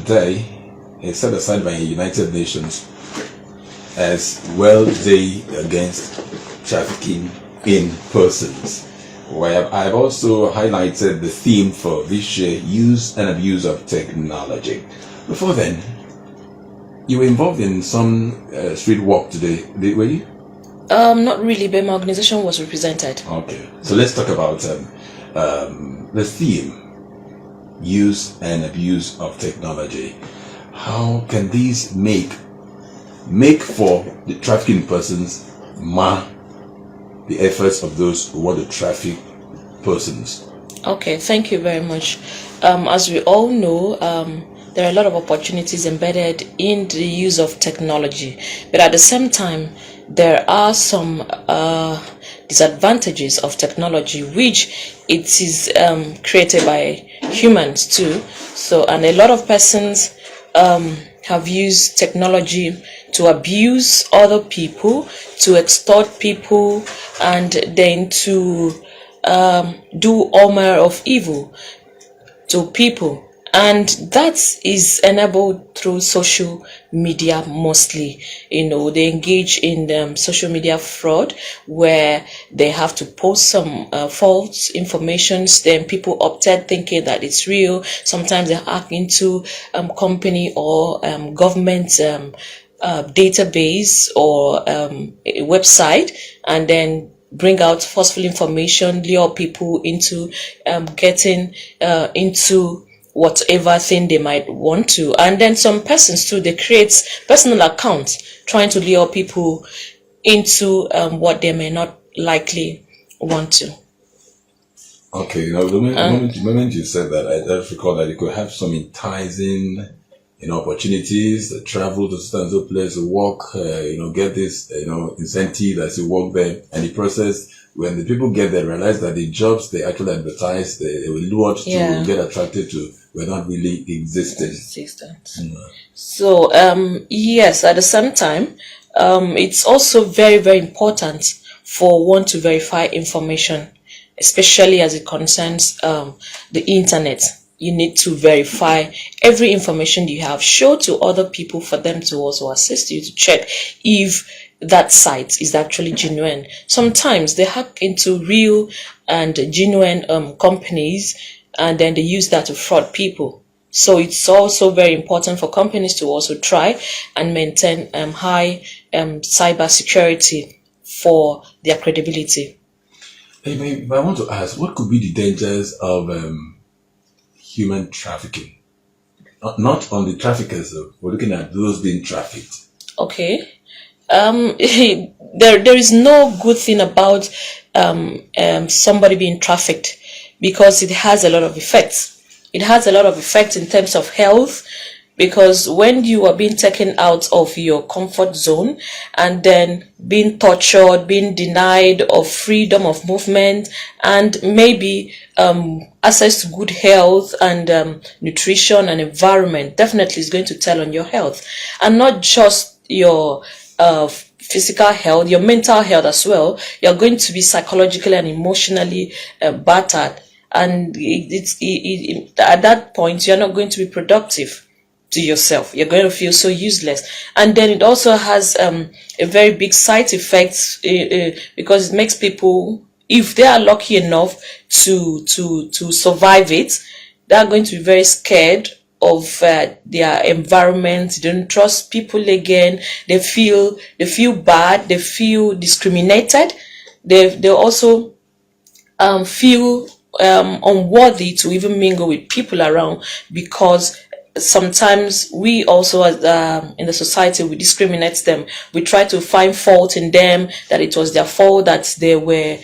today is set aside by the United Nations as World Day Against Trafficking in Persons, where I've also highlighted the theme for this year, use and abuse of technology. Before then, you were involved in some street walk today, were you? Not really, but my organization was represented. Okay, so let's talk about the theme, use and abuse of technology. How can these make for the trafficking persons mar the efforts of those who want to traffic persons? Okay, thank you very much. As we all know, there are a lot of opportunities embedded in the use of technology, but at the same time, there are some disadvantages of technology, which it is created by humans too. So, and a lot of persons have used technology to abuse other people, to extort people, and then to do all manner of evil to people. And that is enabled through social media mostly. You know, they engage in social media fraud, where they have to post some false information. Then people opted thinking that it's real. Sometimes they hack into company or government database or a website, and then bring out forceful information, lure people into getting into whatever thing they might want to. And then some persons too, they create personal accounts trying to lure people into what they may not likely want to. Okay, now the moment you said that, I just recall that you could have some enticing opportunities, travel to stand place, work, get this, incentive as you work there. And the process, when the people get there, realize that the jobs they actually advertise, they will lure to get attracted to, were not really existent. So, yes, at the same time, it's also very, very important for one to verify information, especially as it concerns the internet. You need to verify every information you have, show to other people for them to also assist you to check if that site is actually genuine. Sometimes they hack into real and genuine companies, and then they use that to fraud people. So it's also very important for companies to also try and maintain high cyber security for their credibility. Hey, I want to ask, what could be the dangers of human trafficking? Not on the traffickers, though. We're looking at those being trafficked. Okay. There is no good thing about somebody being trafficked, because it has a lot of effects. It has a lot of effects in terms of health, because when you are being taken out of your comfort zone and then being tortured, being denied of freedom of movement, and maybe access to good health and nutrition and environment, definitely is going to tell on your health. And not just your physical health, your mental health as well. You're going to be psychologically and emotionally battered. And at that point, you're not going to be productive to yourself. You're going to feel so useless. And then it also has a very big side effect because it makes people, if they are lucky enough to survive it, they are going to be very scared of their environment. They don't trust people again. They feel bad. They feel discriminated. They also feel unworthy to even mingle with people around, because sometimes we also in the society, we discriminate them. We try to find fault in them, that it was their fault that they were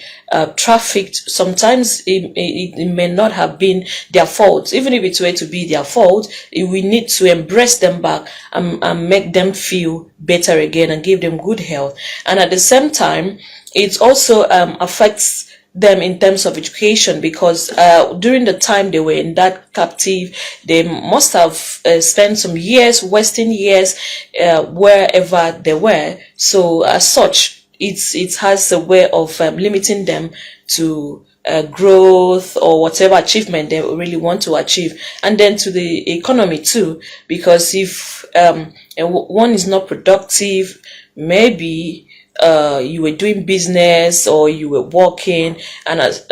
trafficked. Sometimes it may not have been their fault. Even if it were to be their fault, we need to embrace them back and make them feel better again and give them good health. And at the same time, it also affects them in terms of education, because during the time they were in that captive, they must have spent some years, wasting years wherever they were. So as such, it has a way of limiting them to growth or whatever achievement they really want to achieve, and then to the economy too, because if one is not productive, maybe you were doing business or you were working, and as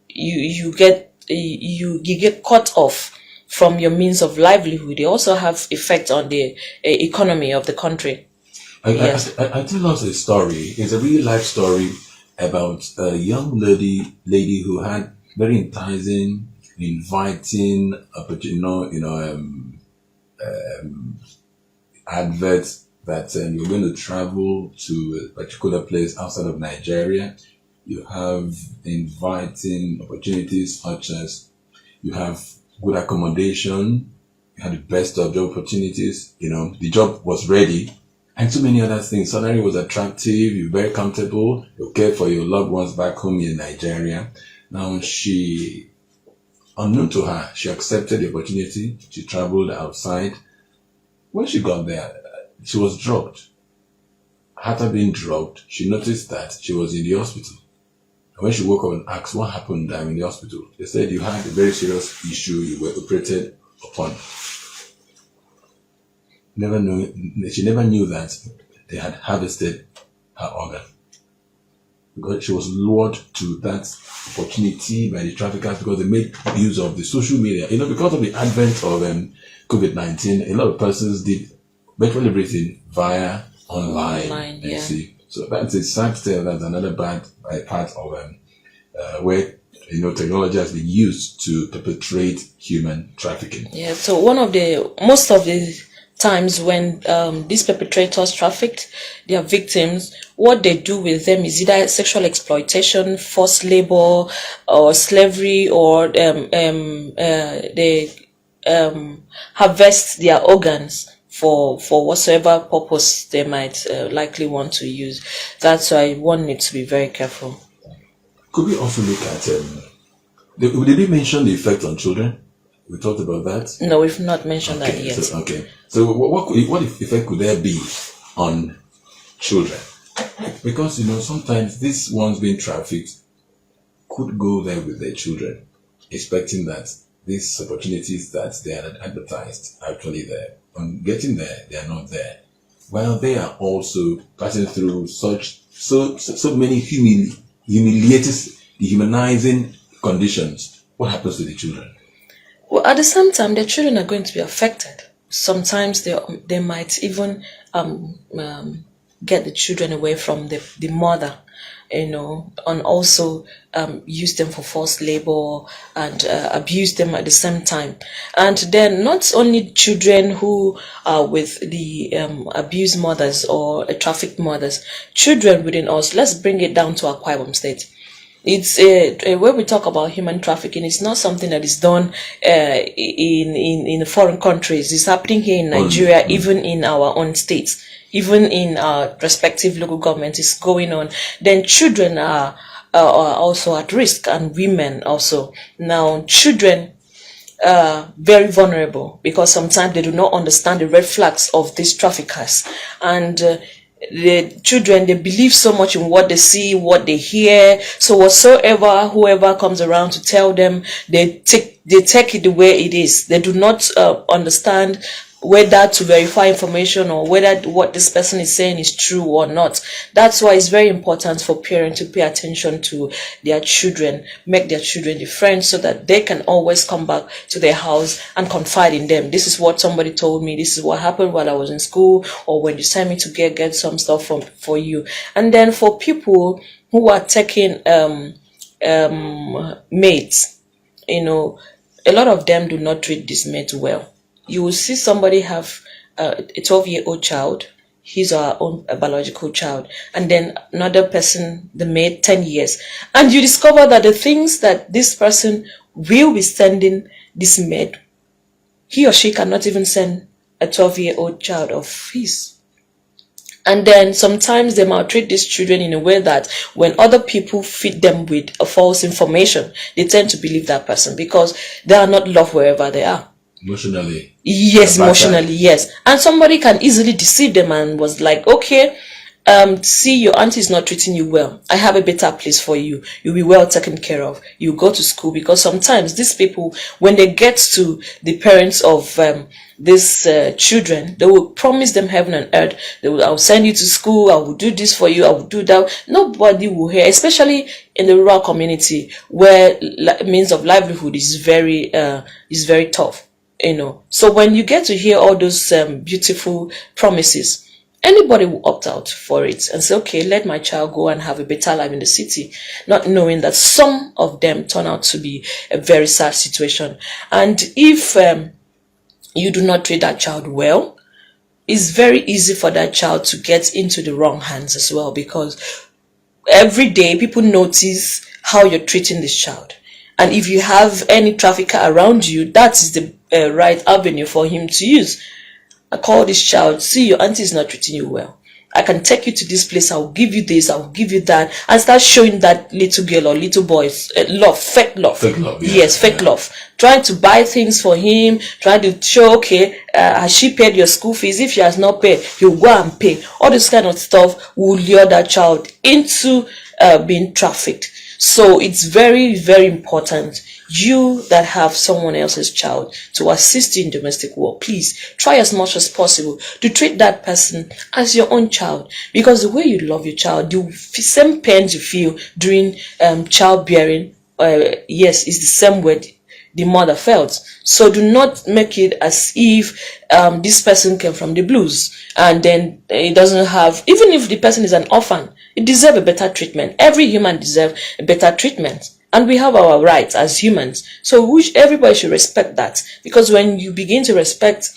you get cut off from your means of livelihood, they also have effect on the economy of the country. Yes. I tell us a story. It's a real life story about a young lady who had very enticing, inviting, adverts that you're going to travel to a particular place outside of Nigeria. You have inviting opportunities such as you have good accommodation, you had the best of job opportunities, the job was ready, and so many other things. Salary was attractive, you're very comfortable, you care for your loved ones back home in Nigeria. Now unknown to her, she accepted the opportunity, she traveled outside. When she got there, she was drugged. After being drugged, she noticed that she was in the hospital. When she woke up and asked what happened in the hospital, they said you had a very serious issue, you were operated upon. She never knew that they had harvested her organ. Because she was lured to that opportunity by the traffickers because they made use of the social media. Because of the advent of COVID-19, a lot of persons did virtually everything via online. Yeah. See. So that's a sad tale. That's another bad part of where technology has been used to perpetrate human trafficking. Yeah. So most of the times when these perpetrators trafficked their victims, what they do with them is either sexual exploitation, forced labor, or slavery, or they harvest their organs for whatsoever purpose they might likely want to use. That's why one needs to be very careful. Could we also look at, did we mention the effect on children? We talked about that? No, we've not mentioned that yet. So what effect could there be on children? Because, sometimes these ones being trafficked could go there with their children, expecting that these opportunities that they are advertised are actually there. On getting there, they are not there. While they are also passing through so many humanizing conditions, what happens to the children? Well, at the same time, the children are going to be affected. Sometimes they might even get the children away from the mother, and also use them for forced labor and abuse them at the same time. And then not only children who are with the abused mothers or trafficked mothers, children within us. Let's bring it down to Akwa Ibom State. It's when we talk about human trafficking, it's not something that is done in foreign countries. It's happening here in Nigeria, even in our own states, even in our respective local governments. It's going on. Then children are also at risk, and women also. Now, children are very vulnerable because sometimes they do not understand the red flags of these traffickers, and the children, they believe so much in what they see, what they hear. So whoever comes around to tell them, they take it the way it is. They do not understand whether to verify information or whether what this person is saying is true or not. That's why it's very important for parents to pay attention to their children, make their children the friends, so that they can always come back to their house and confide in them. This is what somebody told me. This is what happened while I was in school, or when you sent me to get some stuff for you. And then for people who are taking maids, a lot of them do not treat these maids well. You will see somebody have a 12-year-old child, his or her own biological child, and then another person, the maid, 10 years. And you discover that the things that this person will be sending this maid, he or she cannot even send a 12-year-old child of his. And then sometimes they maltreat these children in a way that when other people feed them with a false information, they tend to believe that person because they are not loved wherever they are. Emotionally. Yes, emotionally, yes. And somebody can easily deceive them and was like, okay, see your auntie is not treating you well, I have a better place for you. You'll be well taken care of. You go to school, because sometimes these people, when they get to the parents of these children, they will promise them heaven and earth. I'll send you to school, I will do this for you, I will do that. Nobody will hear, especially in the rural community where means of livelihood is very tough. So when you get to hear all those beautiful promises, anybody will opt out for it and say, okay, let my child go and have a better life in the city, not knowing that some of them turn out to be a very sad situation. And if you do not treat that child well, it's very easy for that child to get into the wrong hands as well, because every day people notice how you're treating this child. And if you have any trafficker around you, that is the right avenue for him to use. I call this child, see, your auntie is not treating you well. I can take you to this place, I will give you this, I will give you that, and start showing that little girl or little boy love, fake love. Fake love, yeah. Yes, fake love. Trying to buy things for him, trying to show, okay, has she paid your school fees? If she has not paid, he'll go and pay. All this kind of stuff will lure that child into being trafficked. So it's very, very important, you that have someone else's child, to assist you in domestic work. Please try as much as possible to treat that person as your own child, because the way you love your child, the same pains you feel during childbearing, yes, is the same way the mother felt. So do not make it as if this person came from the blues and then it doesn't have, even if the person is an orphan, it deserves a better treatment. Every human deserves a better treatment, and we have our rights as humans. So everybody should respect that, because when you begin to respect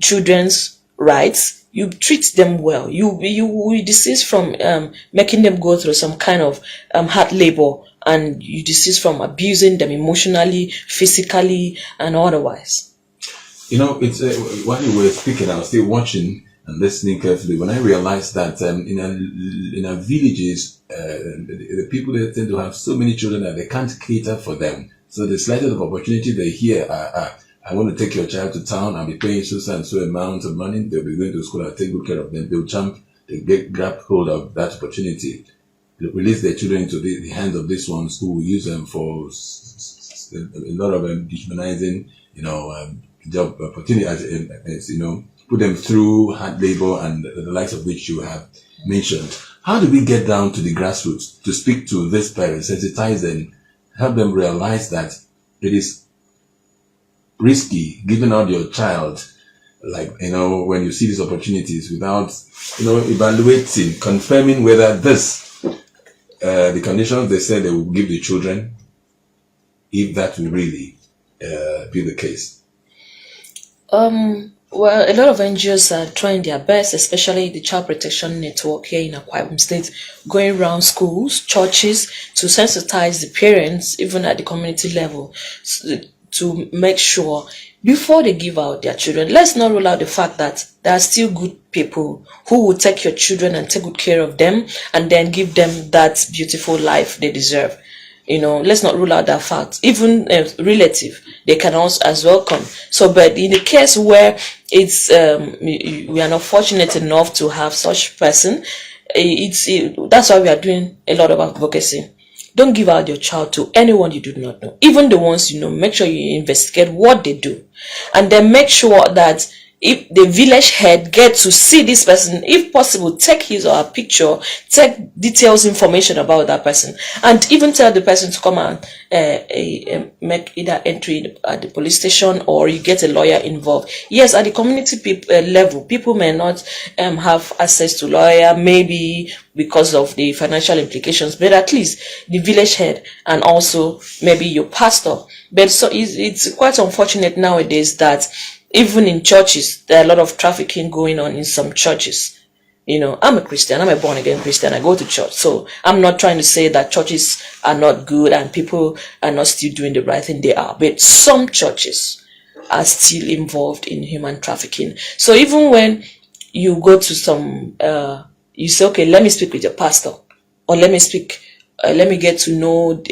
children's rights, you treat them well. You desist from making them go through some kind of hard labor, and you desist from abusing them emotionally, physically, and otherwise. It's while you were speaking, I was still watching and listening carefully. When I realized that in our villages, the people, they tend to have so many children that they can't cater for them. So the slightest of opportunity they hear, I want to take your child to town, I'll be paying so and so amount of money, they'll be going to school, I'll take good care of them. They'll jump, grab hold of that opportunity, release their children into the hands of these ones who will use them for a lot of dehumanizing, job opportunities, put them through hard labor and the likes of which you have mentioned. How do we get down to the grassroots to speak to these parents, sensitize them, help them realize that it is risky giving out your child, when you see these opportunities, without, evaluating, confirming whether the conditions they said they will give the children, if that will really be the case? Well, a lot of NGOs are trying their best, especially the Child Protection Network here in Akwa Ibom State, going around schools, churches, to sensitize the parents, even at the community level, to make sure before they give out their children. Let's not rule out the fact that there are still good people who will take your children and take good care of them and then give them that beautiful life they deserve. Let's not rule out that fact. Even a relative, they can also as well come. So, but in the case where it's we are not fortunate enough to have such person, that's why we are doing a lot of advocacy. Don't give out your child to anyone you do not know. Even the ones you know, make sure you investigate what they do, and then make sure that if the village head gets to see this person, if possible, take his or her picture, take details, information about that person, and even tell the person to come and make either entry at the police station, or you get a lawyer involved. Yes, at the community level, people may not have access to lawyer, maybe because of the financial implications, but at least the village head and also maybe your pastor. But so it's quite unfortunate nowadays that even in churches, there are a lot of trafficking going on in some churches. I'm a Christian, I'm a born again Christian, I go to church. So I'm not trying to say that churches are not good and people are not still doing the right thing. They are. But some churches are still involved in human trafficking. So even when you go to some, you say, okay, let me speak with your pastor, or let me get to know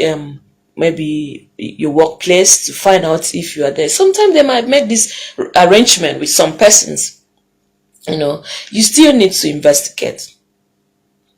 maybe your workplace to find out if you are there. Sometimes they might make this arrangement with some persons. You still need to investigate.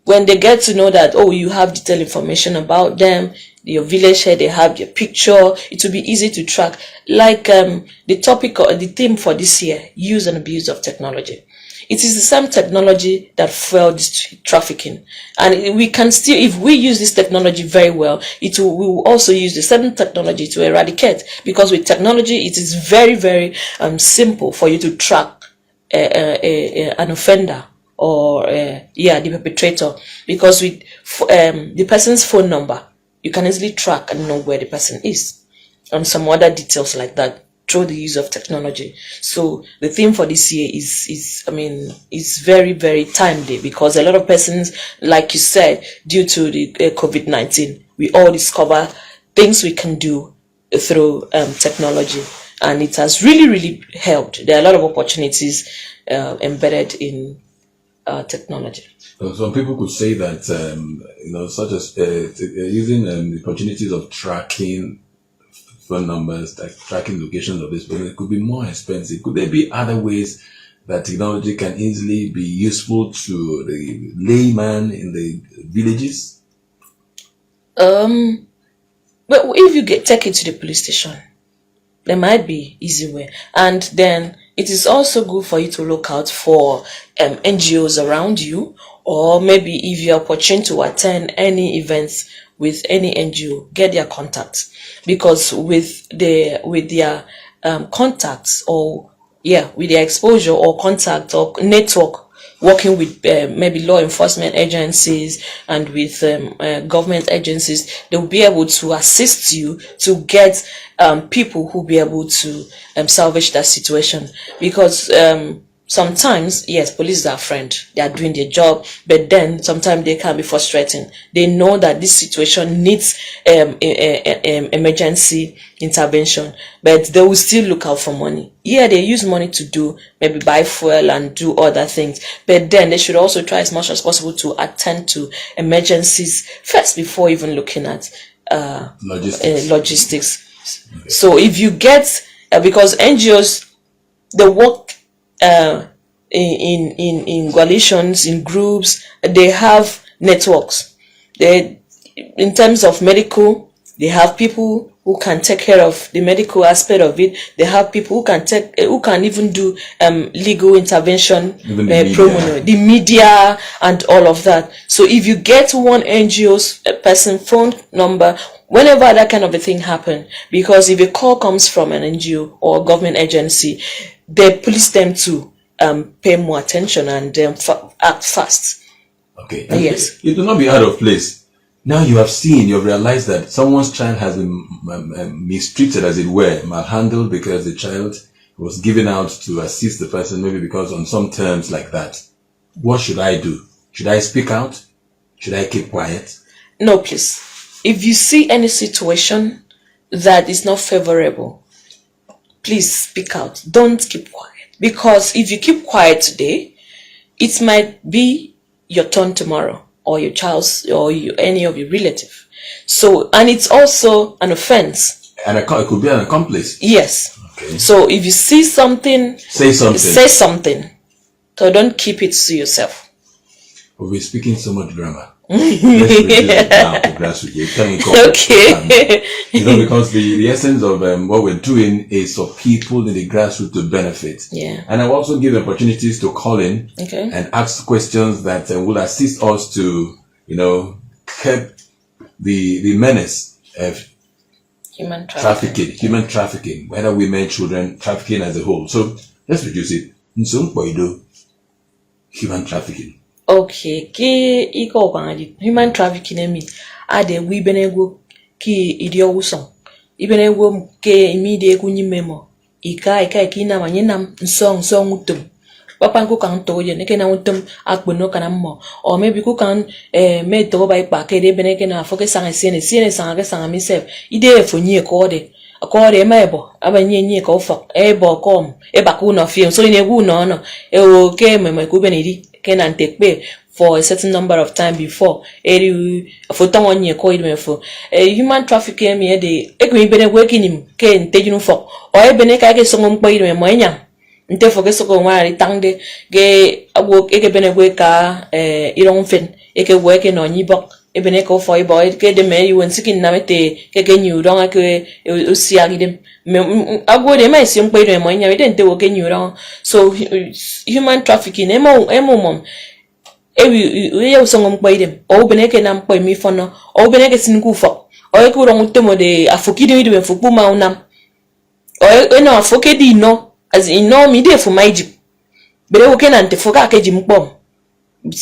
when they get to know that, oh, you have detailed information about them, your village head, they have your picture, it will be easy to track. Like the topic or the theme for this year, use and abuse of technology. It is the same technology that fueled trafficking. And we can still, if we use this technology very well, we will also use the same technology to eradicate. Because with technology, it is very, very simple for you to track an offender or the perpetrator. Because with the person's phone number, you can easily track and know where the person is. And some other details like that, through the use of technology. So the theme for this year is very, very timely, because a lot of persons, like you said, due to the COVID-19, we all discover things we can do through technology, and it has really, really helped. There are a lot of opportunities embedded in technology. So some people could say that such as using the opportunities of tracking phone numbers, like tracking locations of this person, it could be more expensive. Could there be other ways that technology can easily be useful to the layman in the villages? But if you take it to the police station, there might be easy way. And then it is also good for you to look out for NGOs around you, or maybe if you're opportune to attend any events with any NGO, get their contacts, because with their contacts, or with their exposure or contact or network, working with maybe law enforcement agencies and with government agencies, they will be able to assist you to get people who will be able to salvage that situation. Because sometimes, yes, police are friend, they are doing their job, but then sometimes they can be frustrating. They know that this situation needs emergency intervention, but they will still look out for money. Yeah, they use money to do, maybe buy fuel and do other things, but then they should also try as much as possible to attend to emergencies first before even looking at logistics. Okay. So if you get, because NGOs, they work in coalitions, in groups, they have networks. They, in terms of medical, they have people who can take care of the medical aspect of it. They have people who can even do legal intervention, the media and all of that. So if you get one NGO's person phone number, whenever that kind of a thing happen, because if a call comes from an NGO or government agency, they police them to pay more attention and act fast. Okay. Yes. It will not be out of place. Now you have realized that someone's child has been mistreated, as it were, malhandled, because the child was given out to assist the person, maybe because on some terms like that. What should I do? Should I speak out? Should I keep quiet? No, please. If you see any situation that is not favorable, please speak out. Don't keep quiet. Because if you keep quiet today, it might be your turn tomorrow, or your child's, or any of your relative. So, and it's also an offense. And it could be an accomplice. Yes. Okay. So if you see something, say something. Say something. So don't keep it to yourself. We're speaking so much grammar. Let's reduce it down to grassroots. Okay. Because the essence of what we're doing is for people in the grassroots to benefit. Yeah. And I will also give opportunities to call in and ask questions that will assist us to, curb the menace of human trafficking, whether women, children, trafficking as a whole. So let's reduce it. Human trafficking. Okay, human trafficking ade we benego ki idio uson ibenego ke imide kunyimemo ika ki na manyinam nso utum papa ko kan to ye ne ke na utum akpono kana mo, or maybe ko kan me to ba ipa ke de beneke na foke sanga siene sanga mi sef ide fonyi ko de akore mebo abanyenye ko fo ebo kom e ba ku no film so ne gu no e o ke memo ku benedi can take pay for a certain number of time before human trafficking me de ekumi bene working him ke ntejunu for o e bene ka ke songo mpo ire mo enya nte fo ke soko nwari tangde ge awo ke bene we ka iron fen eke work no nyibok ebene ko for boy ke de me you sikin na mete ke nyu don ke osiagi dem agwo de mai sim pe de mo nya de nte wo ke nyu don. So human trafficking emo mom we ya usongom pe dem o bene ke nam pe mi fono o bene ke sin ku fo o ke ro ngutemo de afokidi mi de fupu ma unam o no afokedi no as in no mi de fu maiji bere wo ke na nte foka ke jimpom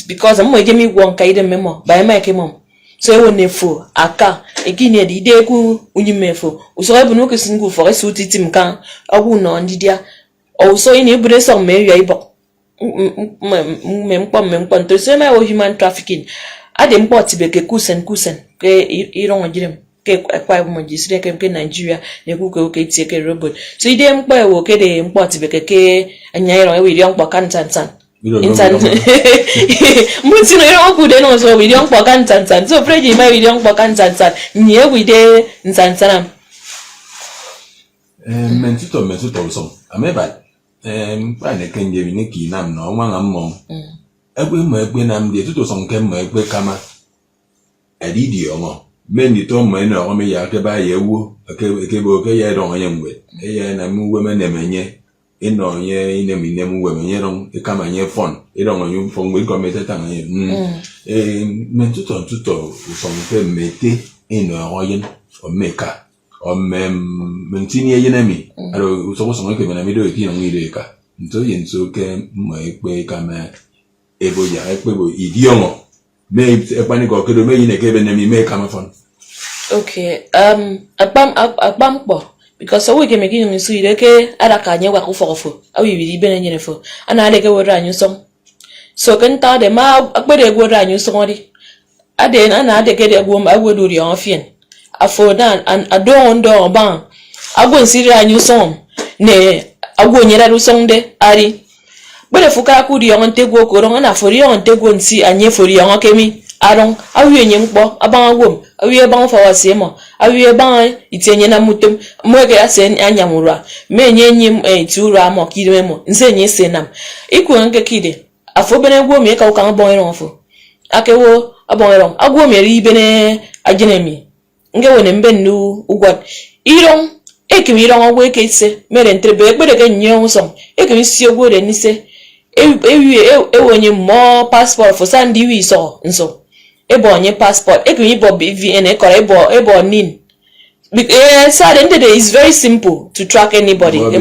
because I'm going to me one kind of memo by my mom. So I won't nefo aka egini di de ku unyimefo. Uso ebu no kesingu for suit itim kan awu no ndidia. Also in ebure so me wi ibo. Mempom to say my human trafficking. Ade import be ke kusen ke iron ojirem ke kwa mo jisire ke Nigeria ne ku ke tie ke robot. So ide mpa e wo ke de import be ke anya iron e wi yon pa kan tan. Muti no iron ku de no so wi yon pa kan tan. So preji my wi yon pa kan tan. Nye wi de nsansan. Mentuto so. Ameba pa ne kenje ni ki nam no nwa ngam egbe nam de tuto so nke mo egbe kama adidi omo meni to mo na o me ya ke ba ye wu ke bo ke ye don ye mwe ye na mu we me ne menye ino ye ine mi ne mu we menye don e kama nye fon e don onyu fon we ko mete tan ye mentuto so nke mete ino o yin o meka o mentini ye na mi aro so nke me na mi do e ki na mi do ka nto ye nso ke mo egbe kama ebo ya ekpebo idiomo me epani ko kedo me yine kebe na mi me kama fon. Okay, agbam po because we ke meki nsu ire ke ada ka anye wa ku fofo awi bi be na nyene fo ana ade ke wora anyu song so kan ta de ma agbede wora anyu song ri ade na ade ke de gwo awodo ri onfien afo dan adon do ban agwo nsiri anyu song ne agwo nyera ru song de ari bele fuka ku di yon tego ko ron na fori yon tego nsi anye fori yon kemi aron awie nye mkpo aban wom awie ban fa wase mo awie ban itenye na mutem mo ke ase anyamura me nye nye tura mo kidwe mo nse nye senam iku nke kide afo bene gwo me ka ukan bon ron fo akewo abon ron agwo me ri bene ajenemi nge wone mbe nu ugwat iron ekimi iron ogwe ke ise mere ntrebe ekpere ke nye unso ekimi si ogwo de nise ewonye mo passport for sandi wi so nso ebonye passport ekumi bo BVN ekora ebo nin because is very simple to track anybody. Oh, you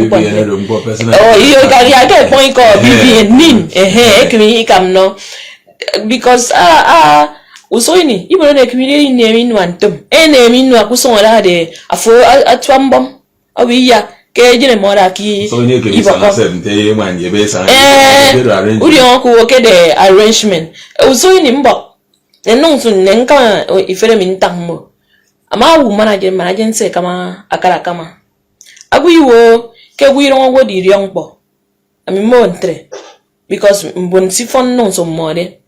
can get point called BVN nin ekumi ikam no because usoini ibo na ekumi ni emi nu antom na emi nu akuso wala de afo atwambom awi ya ke jine mora ki so ni ke bisa na 7 man ye be san uri on ku ke de arrangement uso ni mbo enun sun nenka ifere min tammo ama wu manager se kama akara kama aguiwo ke guiro ngo di riongpo ami montre because mbon sifon non so mode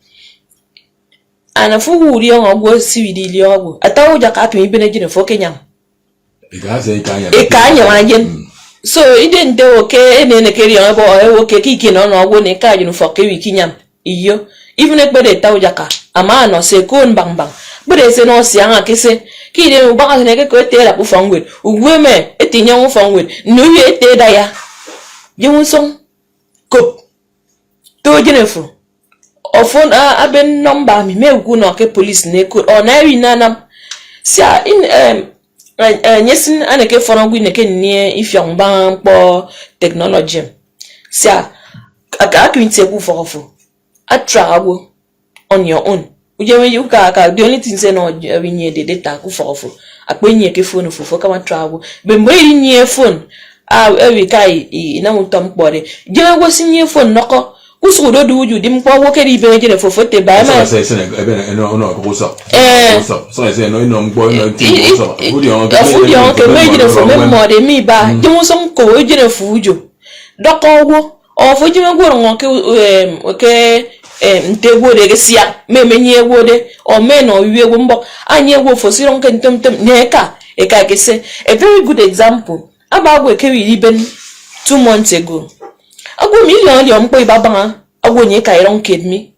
ana fu uri on go siwidi liogo atawo jaka to ibene jine fo kenyam e kanya manager. So it didn't do okay and then a carry on or okay kicking on or one a car for Kewi Kinyam. Iyo, even if they tell Jaka, a man or say coon bang bang. But they say no, Sianga kisse, Kidding bang and a good tail up phone with, women, a tin young phone with, New Year day. You song cook. To Jennifer. Or phone I've been number me, may go knock a police naked or Nari Nanam. Sia in nyesin aneke foran gwi neke nie if young ban po technology sia aka kwinte ku fofo atrawo on your own ujewe you ka the only thing say no we need the data ku fofo akwenye ke phone fofo kama trawo be mbo iri nie phone we kai ina mutom pore jewe go sinye phone noko usu do du ju dim kwa woke ri be jere fofo te ba ma so say no ko so say no mbo no tin so udi on ke me jere fo me mo de mi ba jemu som ko jere fu ujo doko wo o fo jeme go ron ke ntego de ke sia me nye wo de o me no wi wo mbo anye wo fo si ron ke ntom ne ka e ka ke say a very good example aba go ke wi ben 2 months ago agwo million yo mpo ibaba agwo nye ka iron kid me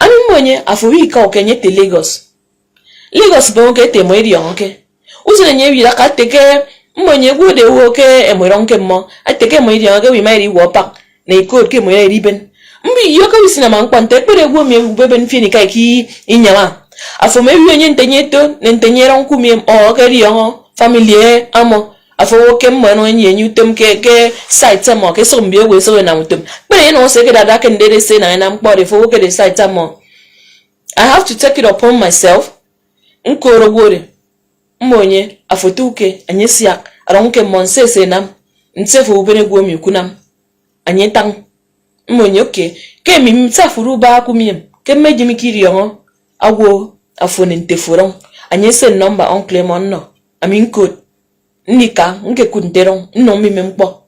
Ami mwenye afuwi ka okenye te Lagos be oke te mo iri onke. Usule nye wi ka teke mwenye gude woke emweronke mo. Ateke mo iri onke wi mai wo pak na iko ke mo iri ben. Mbi yo ka wisina man kwante pere gwo mi bebe nfini kai ki inyama. Afo me wi onye ntenye to ntenye ron ku mi o ke ri on family amo. Afo woke mo no nye nyu tem ke site mo ke so mbi egwe so na mutem. Pere no se ke dada ke ndere se na na mkpo de fo woke de site mo. I have to take it upon myself. Nkoro gwore mmonye afotuke anyesiak aronke monse senam ntsefu ubene gwo mi kunam anyetang mmonye oke ke mi mtsafuru ba kumiem ke meji mikiri yon agwo afone ntefuron anyese number on clemon no amin code nika nke kunteron nno mi mempo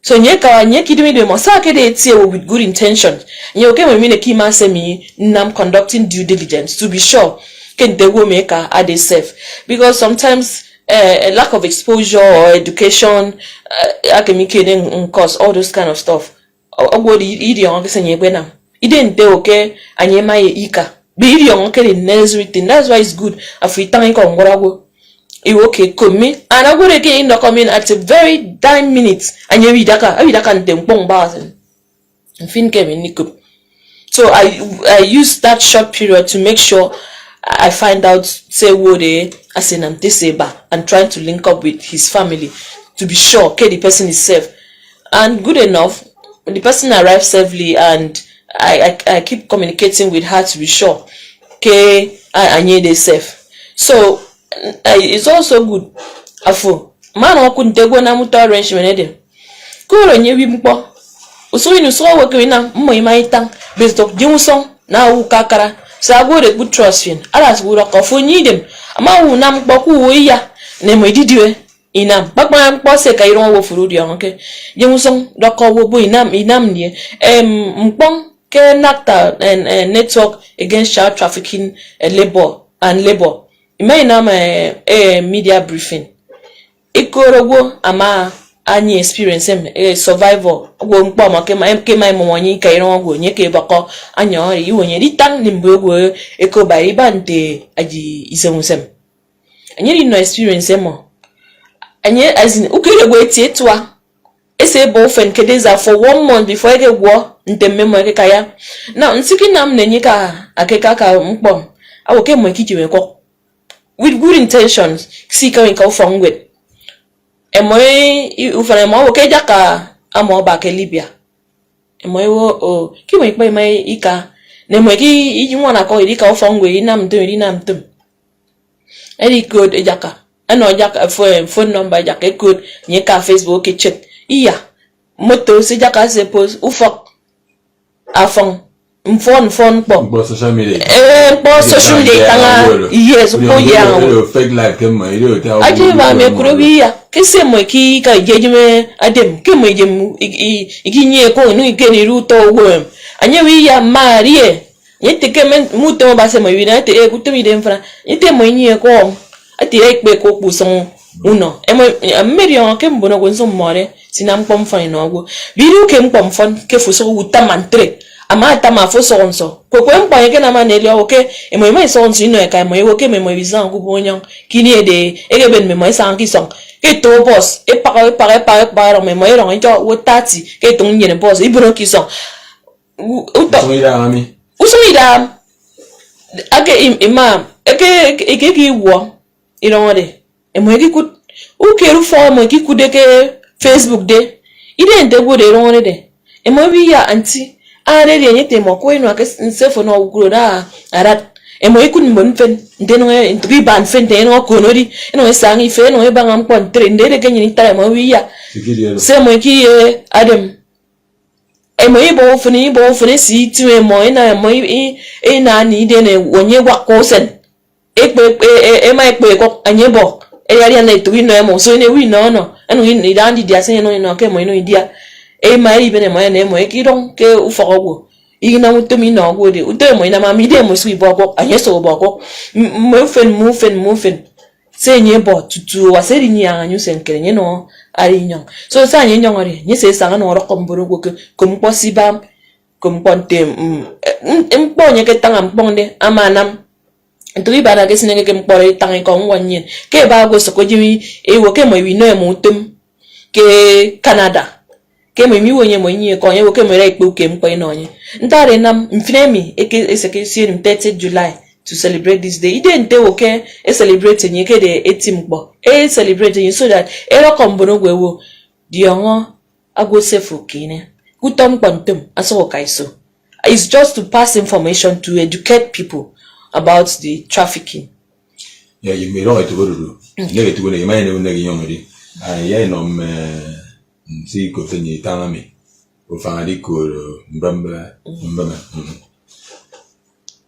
so nye ka nye kidimi de mo sa ke de tie with good intentions nye oke me ne kima semi nam conducting due diligence to be sure can they will make are safe because sometimes a lack of exposure or education academic cause all those kind of stuff what idiom ke senye bena idente okay anye mai ika be idiom ke the necessary thing that's why it's good afi tan ko ngorago e okay komi and I go again in the coming at a very dime minutes anye widaka ntempong bazen fin ke minikup so I use that short period to make sure I find out say what they as in Anteseba and trying to link up with his family to be sure okay the person is safe and good enough when the person arrives safely and I keep communicating with her to be sure okay I need they safe so it's also good afu man o kuntegwo na muto arrangement dem ko nye wi mpo usuri nu so wo ke na mmo imaita based of jumuson na wu kakara sa go de good trust fin alas go ko fo nyidem ama wu nam gboku wo ya ne mo didiwe inam bagba mpo se ka iron wo furu di onke jumuson do ko wo bo inam nie mpon ke nakta network against child trafficking labor imaina media briefing ikorogo ama any experience survivor go mpo ma ke mai mo wonyi ka iron go nye ke bako anyo ri wonye ri tang nimbo go eko bari bante aji isemusem anyeri no experience mo anye azin ukere go etwa ese bo fen kedeza for 1 month before ege go ntemme mo eke kaya now nsiki nam nenye ka akeka ka mpo awo ke mo kijiwe ko with good intentions see ka from with emoy ufana mo ke jaka amo ba ke Libya emoy wo ki mo ipa mai ika ne mo ki iji wona ko iri ka from we nam tum any good ejaka ano jaka phone number jaka good nye ka Facebook ke check iya moto se jaka se post ufok afon phone po social media social media tanga yes po ya fake life ke mo ire o aje ba me kurobiya kese mo ki ka jejime adem ke mo jem iginye ko nu ikeni ruto wo anye wi ya marie yete ke men muto ba se mo wi na te e kutumi dem fra yete mo nye ko ati e pe ko puson uno e mo merion ke mbono ko nso more sinam pom fan no go biru ke mpom fan ke fuso utamantre ama tama fo sonso ko mpa yeke na maneli oke e mo mai sonso ino e kai mo yoke me mo bizan ku bonyan kini ede ege ben me mo san ki son ke to boss e para me mo ero njo wo 30 ke to nyene boss ibro ki son usumida age imam ege ki wo ino de e mo ege ku u keru fo mo ki ku de ke Facebook de ide nte go de ro de e mo bi ya anti are de nyete mo ko ino akes nsefo no uguro da arat e mo ikun mon fen ndeno entri ban fen de no ko nori ino sangi fe no e bangam kon tre ndere ke nyini tare mo wiya se mo ki adam e mo ibo funi si tiwe mo ina mo ina ni de ne wonye wa ko sen e mai pe ko anyebo e yari na itu ino e mo so ne wi no eno ni dandi dia se no ino ke mo ino dia e mai bene mo ne mo ekidon ke ufogo igina mutumi no go de utemo ina mami de mo sui boko anyeso boko mo fen se nye bo tutu waseri nya anyu senkere nye no ari nyon so sa nye nyon ari nye se sanga no ro komboro go ke ko mposi bam kumponte mponye ke tanga mponde amanam ntri bana ke sinenge ke mpore tanga ko ngwanyen ke ba go sokoji ewo ke mo wi no emutum ke Canada ke mo mi wonye mo nyi ko yewo ke mo re pe ke mpo ina onye ntare nam mfinemi eke eseke sie 30 July to celebrate this day ide nte wo ke celebrate nyi ke de etimgbo celebrate nyi so that ero kombono gwewo diongo ago sefu kine utom kwantum aso kaiso. It's just to pass information to educate people about the trafficking. Yeah, you may know it to go to do. You to go to my name, I know see continue telling me. We find it could remember.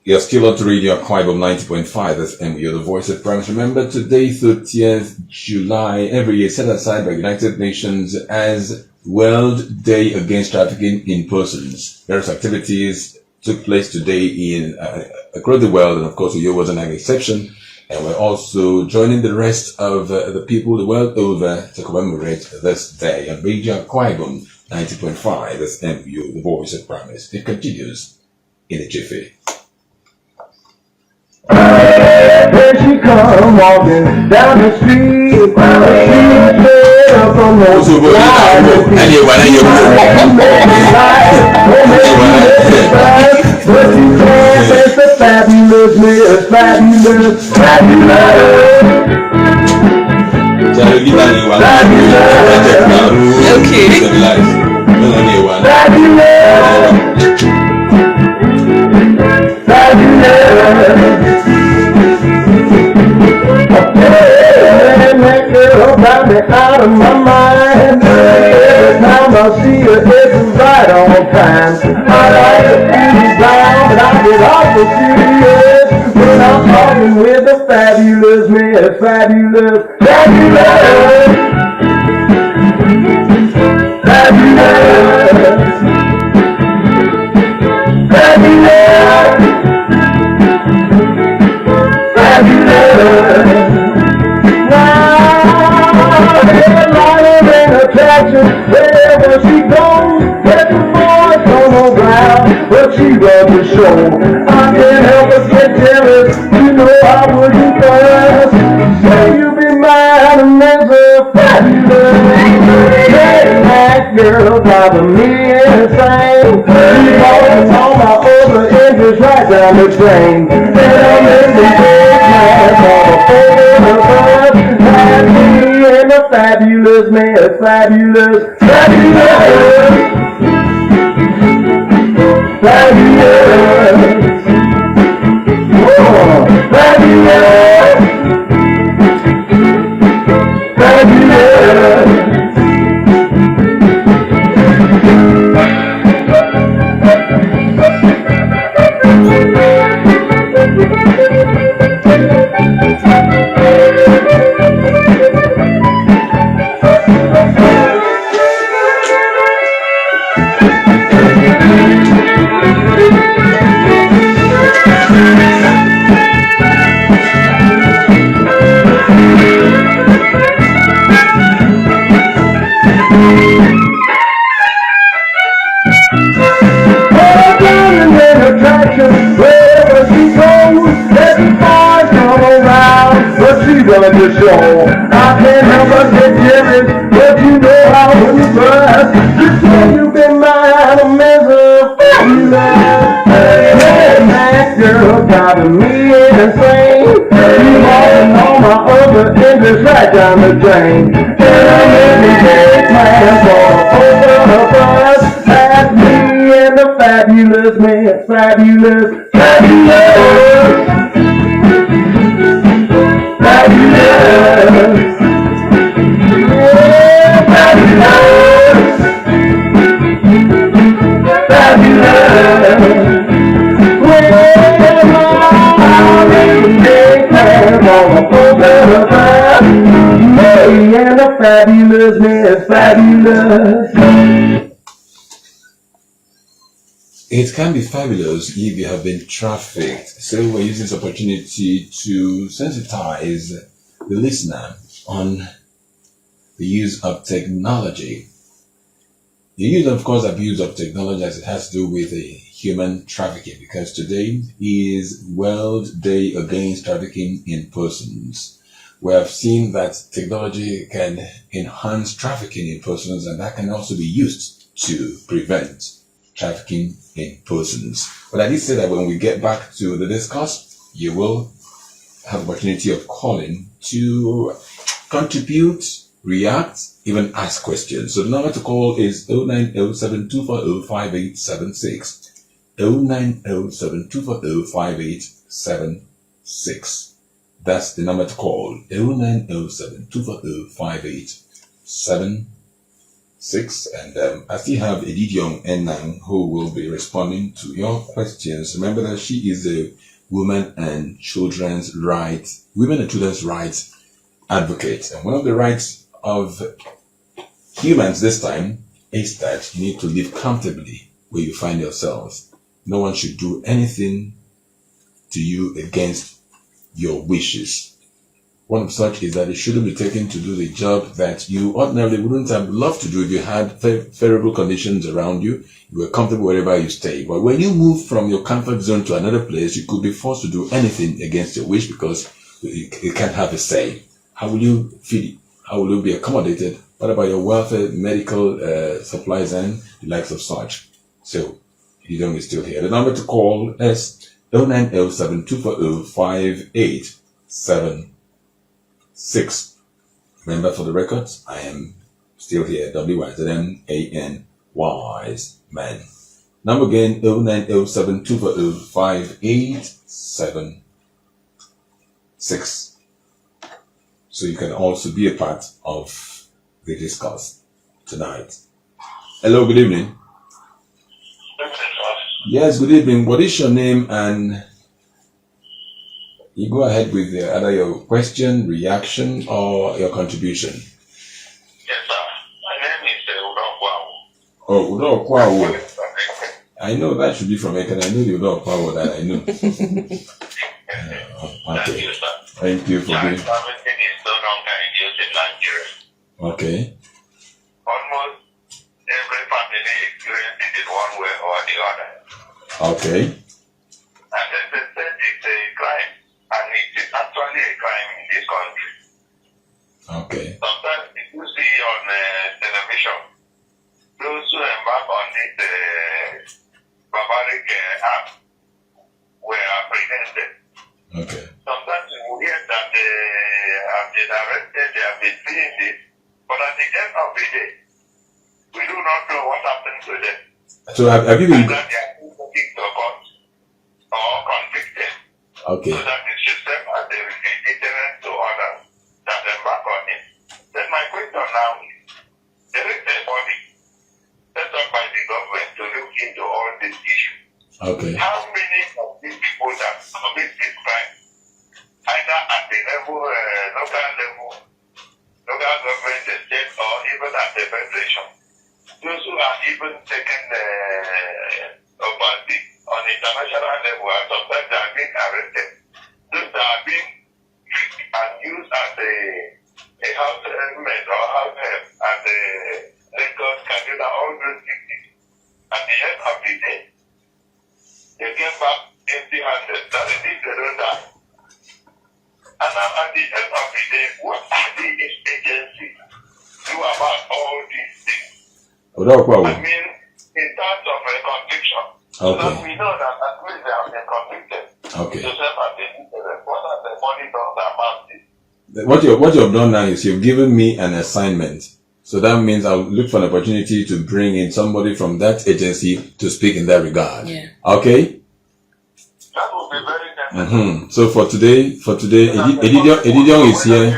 You're still on to Radio Quibe 90.5 FM. You're the voice of promise. Remember, today, 30th July, every year set aside by United Nations as World Day Against Trafficking in Persons. Various activities took place today in across the world, and of course, Uyo wasn't an exception. And we're also joining the rest of the people the world over to commemorate this day. On Radio Quibe 90.5 FM, you're the voice of promise. It continues in a jiffy. There she come walking down the street. She straight up from the but she said it's a fabulous miss, fabulous, fabulous. That girl got me out of my mind. Every time I see her, it's right on time. I like to be down, but I get awful serious when I'm talking with a fabulous miss, fabulous, fabulous, fabulous, fabulous, fabulous. Wherever she goes, let the boys on the ground, but she runs the show. I can't help but get jealous, you know I wouldn't fuss. Say you be mine, and there's a fabulous. That girl driving me insane. She always on my over interest right down the drain. And I'm in the big class on the bus. And the fabulous man, fabulous, fabulous, fabulous, oh, fabulous, fabulous. Wherever she goes, every boy come around, but she runs the show. I can't help but get jealous, but you know I wouldn't fuss. You say you've been mine, a measure fabulous. That girl driving me insane. You walking on my other interest right down the drain. And I'm in the big class over the bus. That's me and the fabulous man, fabulous, fabulous, fabulous, yeah, fabulous, fabulous. I'm in the big class over the bus. Me and the fabulous man, fabulous. It can be fabulous if you have been trafficked. So we're using this opportunity to sensitize the listener on the use of technology The use, of course, abuse of technology as it has to do with human trafficking, because today is World Day Against Trafficking in Persons. We have seen that technology can enhance trafficking in persons, and that can also be used to prevent trafficking in persons. But I did say that when we get back to the discourse, you will have the opportunity of calling to contribute, react, even ask questions. So the number to call is 09072405876. 09072405876. That's the number to call. 09072405876. And I still have Edidion Enang who will be responding to your questions. Remember that she is a women and children's rights advocate. And one of the rights of humans this time is that you need to live comfortably where you find yourselves. No one should do anything to you against your wishes. One of such is that it shouldn't be taken to do the job that you ordinarily wouldn't have loved to do if you had favorable conditions around you. You were comfortable wherever you stay. But when you move from your comfort zone to another place, you could be forced to do anything against your wish because you can't have a say. How will you feed? How will you be accommodated? What about your welfare, medical supplies, and the likes of such? So, Edidion is still here. The number to call is 09072405876. Remember, for the records, I am still here. WYZMAN Wise Man. Number again, 09072405876. So you can also be a part of the discourse tonight. Hello, good evening. Yes, good evening. What is your name? And you go ahead with either your question, reaction, or your contribution. Yes, sir. My name is Udo Kwao. Oh, Udo Kwao. I know that should be from Eken. I know the Udo Kwao that I know. Thank Okay. you, sir. Thank you for being. Trafficking is no longer in use in Nigeria. Okay. Almost every family experiences it in one way or the other. Okay. And then they said it's a crime, and it is actually a crime in this country. Okay. Sometimes you see on television, those who embark on this barbaric act were apprehended. Okay. Sometimes you hear that they have been arrested, they have been doing this, but at the end of the day, we do not know what happened to them. So have you been? Either they are taken to court or convicted, Okay. so that it should serve as a deterrent to others that embark on it. Then my question now is, there is a body set up by the government to look into all these issues. Okay. How many of these people that commit this crime, either at the level, local government, the state, or even at the federation, those who are even taken overseas on international level, and sometimes they are being arrested, those that are being treated and used as a house helmet or house help, as a Lagos, Kaduna, all those things. At the end of the day, they came back empty-handed. That is if they don't die. And at the end of the day, what are the agencies do about all these things? Udo Kwao. I mean, in terms of a conviction, so that we know that at least they have been convicted. Okay. Joseph and the what are the money does amount is. What you have done now is you've given me an assignment. So that means I'll look for an opportunity to bring in somebody from that agency to speak in that regard. Yeah. Okay? That would be very necessary. So for today, Edidion is here. To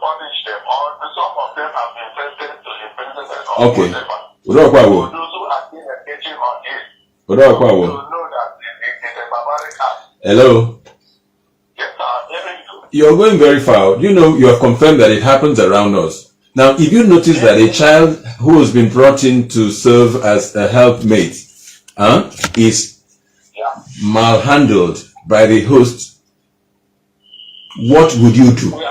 punish them, or some of them have been sentenced to imprisonment or Okay. whatever. Udo For Kwao. those who have been engaging on it, Udo to Kwao. know that it is a barbaric act. Hello. Yes, sir. Hearing you. You're going very far. You know, you have confirmed that it happens around us. Now, if you notice that a child who has been brought in to serve as a helpmate is malhandled by the host, what would you do? We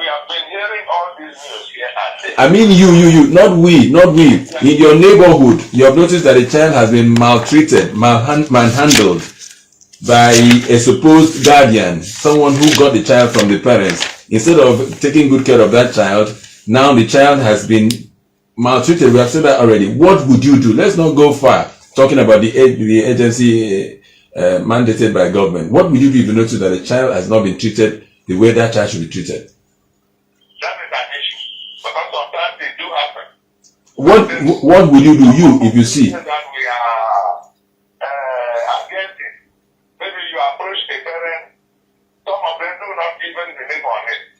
have been hearing all these news here and I mean you, not we. In your neighborhood, you have noticed that a child has been maltreated, manhandled by a supposed guardian, someone who got the child from the parents. Instead of taking good care of that child, now the child has been maltreated. We have said that already. What would you do? Let's not go far talking about the agency mandated by government. What would you do if you notice that a child has not been treated the way that child should be treated? That is an issue. Because sometimes they do happen. What will you do, if you see? That we are against it. Maybe you approach a parent, some of them do not even believe on it.